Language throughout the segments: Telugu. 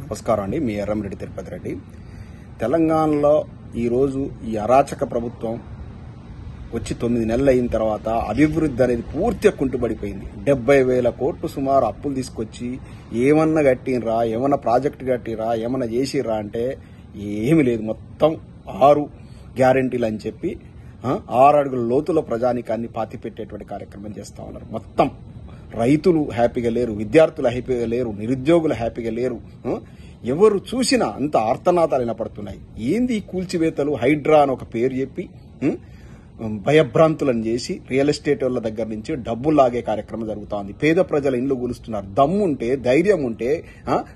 నమస్కారం అండి. మీ ఎర్రంరెడ్డి తిరుపతి రెడ్డి. తెలంగాణలో ఈరోజు ఈ అరాచక ప్రభుత్వం వచ్చి 9 నెలలు అయిన తర్వాత అభివృద్ధి అనేది పూర్తిగా కుంటుపడిపోయింది. 70,000 కోట్లు సుమారు అప్పులు తీసుకొచ్చి ఏమన్నా కట్టినరా, ఏమన్నా ప్రాజెక్టు కట్టిరా, ఏమన్నా చేసిర్రా అంటే ఏమి లేదు. మొత్తం 6 గ్యారెంటీలు అని చెప్పి 6 అడుగుల లోతుల ప్రజానికాన్ని పాతిపెట్టేటువంటి కార్యక్రమం చేస్తా ఉన్నారు. మొత్తం రైతులు హ్యాపీగా లేరు, విద్యార్థులు హ్యాపీగా లేరు, నిరుద్యోగులు హ్యాపీగా లేరు. ఎవరు చూసినా అంత ఆర్తనాదాలు వినపడుతున్నాయి. ఏంది ఈ కూల్చివేతలు? హైడ్రా అని ఒక పేరు చెప్పి భయభ్రాంతులను చేసి రియల్ ఎస్టేట్ వాళ్ళ దగ్గర నుంచి డబ్బులు లాగే కార్యక్రమం జరుగుతూ ఉంది. పేద ప్రజల ఇండ్లు కూలుస్తున్నారు. దమ్ముంటే, ధైర్యం ఉంటే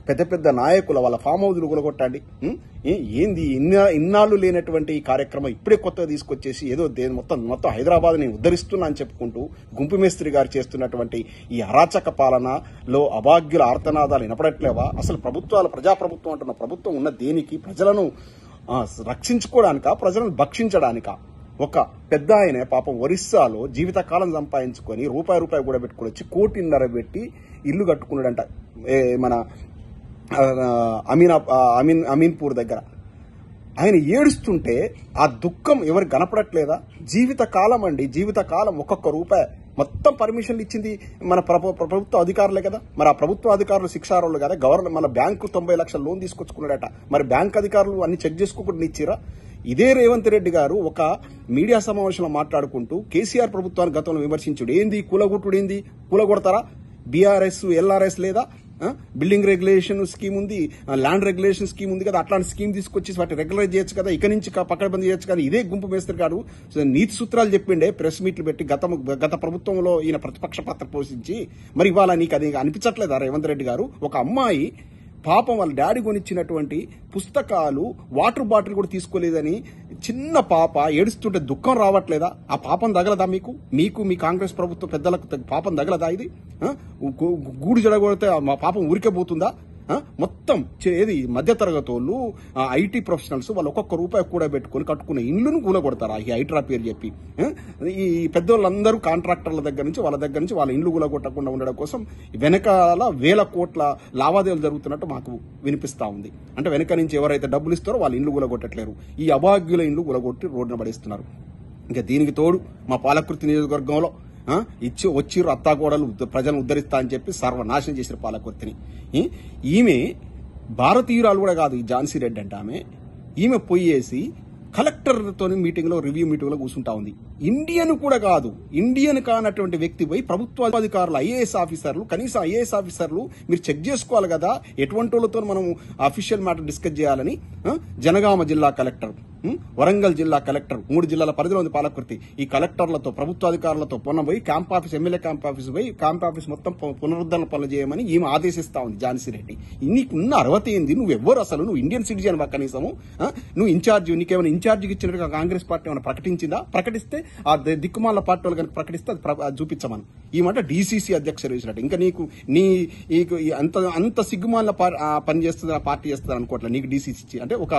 పెద్ద పెద్ద నాయకుల వాళ్ళ ఫామ్ హౌస్లు కూలగొట్టండి. ఏంది ఇన్నాళ్ళు లేనటువంటి ఈ కార్యక్రమం ఇప్పుడే కొత్తగా తీసుకొచ్చేసి ఏదో మొత్తం హైదరాబాద్ ని ఉద్ధరిస్తున్నా అని చెప్పుకుంటూ గుంపు మేస్త్రి గారు చేస్తున్నటువంటి ఈ అరాచక పాలనలో అభాగ్యుల ఆర్తనాదాలు వినపడట్లేవా? అసలు ప్రజాప్రభుత్వం అంటున్న ప్రభుత్వం ఉన్న దేనికి? ప్రజలను రక్షించుకోవడానికా, ప్రజలను భక్షించడానికా? ఒక పెద్ద ఆయన పాపం ఒరిస్సాలో జీవితకాలం సంపాదించుకొని రూపాయి కూడా పెట్టుకుని వచ్చి 1.5 కోటి పెట్టి ఇల్లు కట్టుకున్నాడంట మన అమీన్పూర్ దగ్గర. ఆయన ఏడుస్తుంటే ఆ దుఃఖం ఎవరికి కనపడట్లేదా? జీవితకాలం అండి, జీవితకాలం 1 రూపాయి మొత్తం పర్మిషన్లు ఇచ్చింది మన ప్రభుత్వ అధికారులే కదా. మరి ఆ ప్రభుత్వ అధికారులు శిక్షార్హులు కదా. గవర్నమెంట్ మన బ్యాంకు 90 లక్షల లోన్ తీసుకొచ్చుకున్నాడట. మరి బ్యాంక్ అధికారులు అన్ని చెక్ చేసుకోకుండా ఇచ్చిరా? ఇదే రేవంత్ రెడ్డి గారు ఒక మీడియా సమావేశంలో మాట్లాడుకుంటూ కేసీఆర్ ప్రభుత్వాన్ని గతంలో విమర్శించుడు ఏంది, కూలగొట్టుడు ఏంది, కూలగొడతారా? బీఆర్ఎస్ ఎల్ఆర్ఎస్ లేదా? బిల్డింగ్ రెగ్యులేషన్ స్కీమ్ ఉంది, ల్యాండ్ రెగ్యులేషన్ స్కీమ్ ఉంది కదా. అట్లాంటి స్కీమ్ తీసుకొచ్చి వాటి రెగ్యులైజ్ చేయొచ్చు కదా, ఇక నుంచి పక్కడబందీ చేయొచ్చు కదా. ఇదే గుంపు మేస్త్రి గారు నీతి సూత్రాలు చెప్పిండే ప్రెస్ మీట్లు పెట్టి గత ప్రభుత్వంలో ఈయన ప్రతిపక్ష పాత్ర పోషించి. మరి ఇవాళ నీకు అది అనిపించట్లేదా రేవంత్ రెడ్డి గారు? ఒక అమ్మాయి పాపం వాళ్ళ డాడీ కొనిచ్చినటువంటి పుస్తకాలు, వాటర్ బాటిల్ కూడా తీసుకోలేదని చిన్న పాప ఏడుస్తుంటే దుఃఖం రావట్లేదా? ఆ పాపం తగలదా మీకు? మీ కాంగ్రెస్ ప్రభుత్వ పెద్దలకు పాపం తగలదా? ఇది గూడు జడగొడితే మా పాపం ఊరికే పోతుందా? మొత్తం ఏది మధ్యతరగతి వాళ్ళు, ఐటీ ప్రొఫెషనల్స్ వాళ్ళు 1 రూపాయి కూడా పెట్టుకుని కట్టుకున్న ఇండ్లను కూలగొడతారా ఈ హైడ్రా పేరు చెప్పి? ఈ పెద్దోళ్ళందరూ కాంట్రాక్టర్ల దగ్గర నుంచి వాళ్ళ ఇండ్లు కూలగొట్టకుండా ఉండడం కోసం వెనకాల 1000 కోట్ల లావాదేవీలు జరుగుతున్నట్టు మాకు వినిపిస్తా ఉంది. అంటే వెనక నుంచి ఎవరైతే డబ్బులు ఇస్తారో వాళ్ళ ఇండ్లు కూలగొట్టట్లేరు, ఈ అభాగ్యుల ఇండ్లు కూలగొట్టి రోడ్డున పడేస్తున్నారు. ఇంకా దీనికి తోడు మా పాలకుర్తి నియోజకవర్గంలో వచ్చిర్రు అత్తాకోడలు ప్రజలను ఉద్ధరిస్తా అని చెప్పి సర్వనాశనం చేసిన పాలకుర్తిని. ఈమె భారతీయురాలు కూడా కాదు, ఈ ఝాన్సీ రెడ్డి అంటే ఈమె పోయేసి కలెక్టర్తో రివ్యూ మీటింగ్ లో కూర్చుంటా ఉంది. ఇండియన్ కూడా కాదు, ఇండియన్ కానటువంటి వ్యక్తి పోయి ప్రభుత్వ అధికారులు, ఐఏఎస్ ఆఫీసర్లు, కనీసం ఐఏఎస్ ఆఫీసర్లు మీరు చెక్ చేసుకోవాలి కదా ఎటువంటి వాళ్ళతో మనం అఫీషియల్ మ్యాటర్ డిస్కస్ చేయాలని. జనగామ జిల్లా కలెక్టర్, వరంగల్ జిల్లా కలెక్టర్, 3 జిల్లాల పరిధిలో ఉంది పాలకుర్తి. ఈ కలెక్టర్లతో, ప్రభుత్వ అధికారులతో పోయి camp office, MLA camp office మొత్తం పునరుద్ధరణ పనులు చేయమని ఈమె ఆదేశిస్తా ఉంది ఝాన్సీ రెడ్డి. నీకున్న అర్హత ఏంది? నువ్వెవ్వరు అసలు? నువ్వు ఇండియన్ సిటిజన్ వా కనీసము? నువ్వు ఇన్ఛార్జ్, నీకేమైనా ఇన్ఛార్జికి ఇచ్చినట్టుగా కాంగ్రెస్ పార్టీ ఏమైనా ప్రకటించిందా? ప్రకటిస్తే ఆ దిక్కుమాల పార్టీ వాళ్ళు కనుక ప్రకటిస్తే అది చూపించమని ఈ మాట డీసీసీ అధ్యక్షుడు వేసినట్టు. ఇంకా నీకు అంత సిగ్గుమాల పని చేస్తుంది ఆ పార్టీ చేస్తుంది అనుకోవట్లేదు. నీకు డీసీసీ అంటే ఒక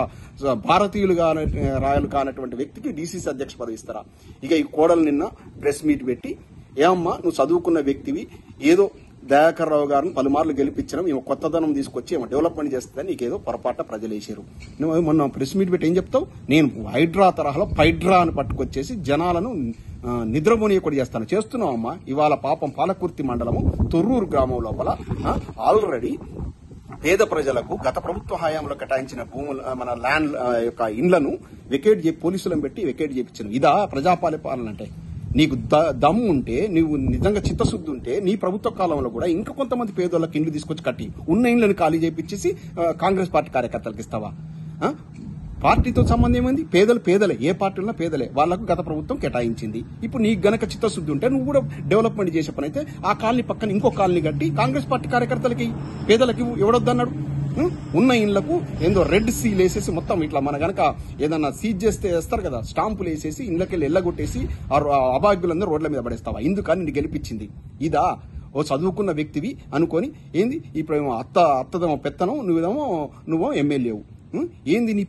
భారతీయులుగా రాయలు కానటువంటి వ్యక్తికి డీసీసీ అధ్యక్ష పదవి ఇస్తారా? ఇక ఈ కోడలు నిన్న ప్రెస్ మీట్ పెట్టి, ఏమమ్మా నువ్వు చదువుకున్న వ్యక్తివి, ఏదో దయాకర్ రావు గారిని పలుమార్లు గెలిపించడం, ఈమె కొత్తదనం తీసుకొచ్చి ఏమో డెవలప్మెంట్ చేస్తుందని నీకేదో పొరపాట ప్రజలు వేసారు. నువ్వు మొన్న ప్రెస్ మీట్ పెట్టి ఏం చెప్తావు? నేను హైడ్రా తరహాలో పైడ్రా అని పట్టుకొచ్చేసి జనాలను నిద్రపోనీయకూడదు చేస్తున్నావు అమ్మా. ఇవాళ పాపం పాలకుర్తి మండలము తొర్రూరు గ్రామం లోపల ఆల్రెడీ పేద ప్రజలకు గత ప్రభుత్వ హయాంలో కేటాయించిన భూములు, మన ల్యాండ్ యొక్క ఇండ్లను పోలీసులను పెట్టి వెకేట్ చేయించాను. ఇదా ప్రజాపాలన అంటే? నీకు దమ్ము ఉంటే, నువ్వు నిజంగా చిత్తశుద్ధి ఉంటే నీ ప్రభుత్వ కాలంలో కూడా ఇంకా కొంతమంది పేదోళ్ళకి ఇండ్లు తీసుకొచ్చి కట్టి ఉన్న ఇండ్లను ఖాళీ చేయించేసి కాంగ్రెస్ పార్టీ కార్యకర్తలకు ఇస్తావా? పార్టీతో సంబంధం ఏమైంది? పేదలే, ఏ పార్టీలో పేదలే, వాళ్లకు గత ప్రభుత్వం కేటాయించింది. ఇప్పుడు నీకు గనక చిత్తశుద్ధి ఉంటే నువ్వు కూడా డెవలప్మెంట్ చేసే పని అయితే ఆ కాలనీ పక్కన ఇంకో కాలనీ కట్టి కాంగ్రెస్ పార్టీ కార్యకర్తలకి, పేదలకి ఎవడొద్దన్నాడు? ఉన్న ఇండ్లకు ఏందో రెడ్ సీల్ వేసేసి మొత్తం ఇట్లా మన గనక ఏదన్నా సీజ్ చేస్తే వేస్తారు కదా, స్టాంపులు వేసేసి ఇండ్లకెళ్ళి ఎల్లగొట్టేసి అభాగ్యులందరూ రోడ్ల మీద పడేస్తావా? ఇందుకని నీ గెలిపించింది ఇదా? ఓ చదువుకున్న వ్యక్తివి అనుకొని ఏంది ఇప్పుడు అత్తదేమో పెత్తనం, నువ్వేమో ఎమ్మెల్యేవు. ఏంది నీ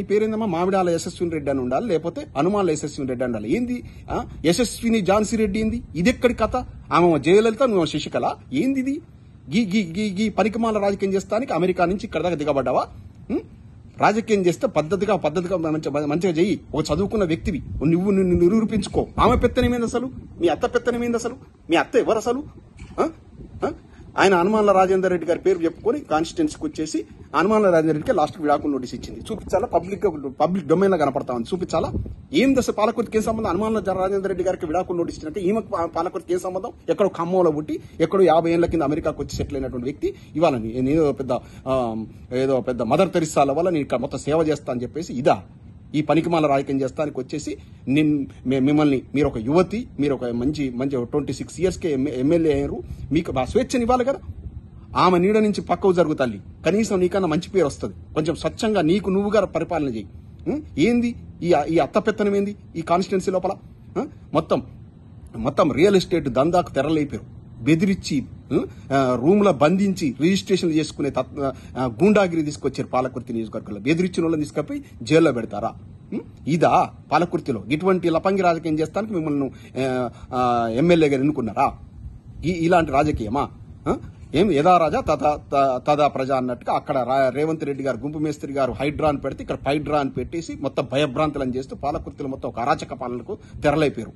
పేరేందమ్మా? మామిడాల యశస్విని రెడ్డి అని ఉండాలి, లేకపోతే హనుమాన్ల యశస్విని రెడ్డి ఉండాలి. ఏంది యశస్విని ఝాన్సీ రెడ్డి? ఏంది ఇది? ఎక్కడి కథ? ఆమె జయలలిత, నువ్వు శశికళ? ఏంది ఇది? గీ పనికిమాల రాజకీయం చేస్తానికి అమెరికా నుంచి ఇక్కడ దాకా దిగబడ్డావా? రాజకీయం చేస్తే పద్ధతిగా మంచిగా చెయ్యి. ఒక చదువుకున్న వ్యక్తివి నువ్వు నిన్ను నిరూపించుకో. ఆమె పెత్తనమేంది అసలు? మీ అత్త పెత్తనమేంది అసలు? మీ అత్త ఎవరు అసలు? ఆయన హనుమాన్ల రాజేందర్ రెడ్డి గారి పేరు చెప్పుకొని కాన్స్టిట్యున్సీకి వచ్చేసి హనుమాన్ల రాజేందర్ రెడ్డికి లాస్ట్ విడాకులు నోటీస్ ఇచ్చింది. చూపించాలా? పబ్లిక్ డొమైన్ గా కనపడతా ఉంది. చూపించాలా? ఏం దశ పాలకుర్తికి ఏం సంబంధం? హనుమాన్ల రాజేందర్ రెడ్డి గారికి విడాకులు నోటీస్ ఇచ్చినట్టు ఈమె పాలకుర్తికి ఏం సంబంధం? ఎక్కడో ఖమ్మంలో పుట్టి ఎక్కడో 50 ఏళ్ల కింద అమెరికాకు వచ్చి సెటిల్ అయినటువంటి వ్యక్తి ఇవాళ ఏదో పెద్ద మదర్ తెరిసాల వల్ల నేను ఇక్కడ మొత్తం సేవ చేస్తా అని చెప్పేసి ఇదా ఈ పనికిమాల రాజకీయం చేస్తానికి వచ్చేసి మిమ్మల్ని మీరు ఒక యువతి, మీరు ఒక మంచి 26 ఇయర్స్కే ఎమ్మెల్యే అయ్యారు, మీకు ఆ స్వేచ్ఛని ఇవ్వాలి కదా. ఆమె నీడ నుంచి పక్కకు జరుగు తల్లి, కనీసం నీకన్నా మంచి పేరు వస్తుంది. కొంచెం స్వచ్ఛంగా నీకు నువ్వుగా పరిపాలన చేయి. ఏంది ఈ అత్తపెత్తనం ఏంది ఈ కాన్స్టిట్యున్సీ లోపల? మొత్తం రియల్ ఎస్టేట్ దందాకు తెరలేపారు. బెదిరించి రూమ్ లో బంధించి రిజిస్ట్రేషన్లు చేసుకునే గూండాగిరి తీసుకొచ్చారు పాలకుర్తి నియోజకవర్గంలో. బెదిరించిన వాళ్ళని తీసుకపోయి జైల్లో పెడతారా? ఇదా పాలకుర్తిలో ఇటువంటి లపంగి రాజకీయం చేస్తానికి మిమ్మల్ని ఎమ్మెల్యేగా ఎన్నుకున్నారా? ఇలాంటి రాజకీయమా? ఏం యథా రాజా తదా ప్రజ అన్నట్టుగా అక్కడ రేవంత్ రెడ్డి గారు గుంపు మేస్త్రి గారు హైడ్రా అని పెడితే ఇక్కడ పైడ్రా అని పెట్టేసి మొత్తం భయభ్రాంతులను చేస్తూ పాలకుర్తిలో మొత్తం ఒక అరాచక పాలనకు తెరలైపోయారు.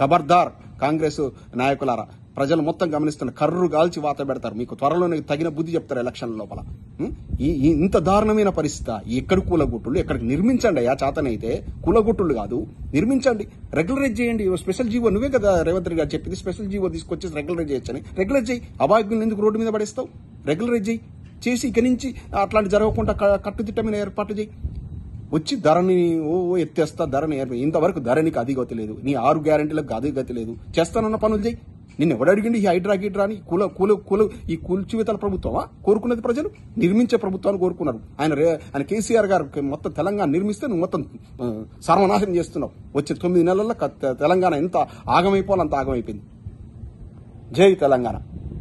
ఖబర్దార్ కాంగ్రెస్ నాయకులారా, ప్రజలు మొత్తం గమనిస్తున్న కర్రు గాల్చి వాత పెడతారు. మీకు త్వరలోనే తగిన బుద్ధి చెప్తారు ఎలక్షన్ లోపల. ఇంత దారుణమైన పరిస్థితి. ఎక్కడ కూలగొట్టులు ఎక్కడికి నిర్మించండి. ఆ చేతనైతే కూలగొట్టులు కాదు, నిర్మించండి, రెగ్యులరైజ్ చేయండి. స్పెషల్ జీవో నువ్వే కదా రేవంత్ రెడ్డి గారు చెప్పింది, స్పెషల్ జీవో తీసుకొచ్చేసి రెగ్యులరైజ్ చేయొచ్చని. రెగ్యులరైజ్ చేయి. అభాగ్యులను ఎందుకు రోడ్డు మీద పడేస్తావు? రెగ్యులరైజ్ చేసి ఇక నుంచి అట్లాంటి జరగకుండా కట్టుదిట్టమైన ఏర్పాట్లు చేయి. వచ్చి ధరని ఎత్తేస్తా, ధరని ఇంతవరకు ధరనికి అది గతి లేదు, నీ 6 గ్యారెంటీలకు అది గతి లేదు. చేస్తానన్న పనులు చేయి. నిన్ను ఎవడు అడిగిండి ఈ హైడ్రా గిడ్రా అని? ఈ కూల్చివేతల ప్రభుత్వమా కోరుకున్నది? ప్రజలు నిర్మించే ప్రభుత్వాన్ని కోరుకున్నారు. ఆయన కేసీఆర్ గారు మొత్తం తెలంగాణ నిర్మిస్తే నువ్వు మొత్తం సర్వనాశనం చేస్తున్నావు. వచ్చే 9 నెలల్లో తెలంగాణ ఎంత ఆగమైపోవాలి అంత ఆగమైపోయింది. జై తెలంగాణ.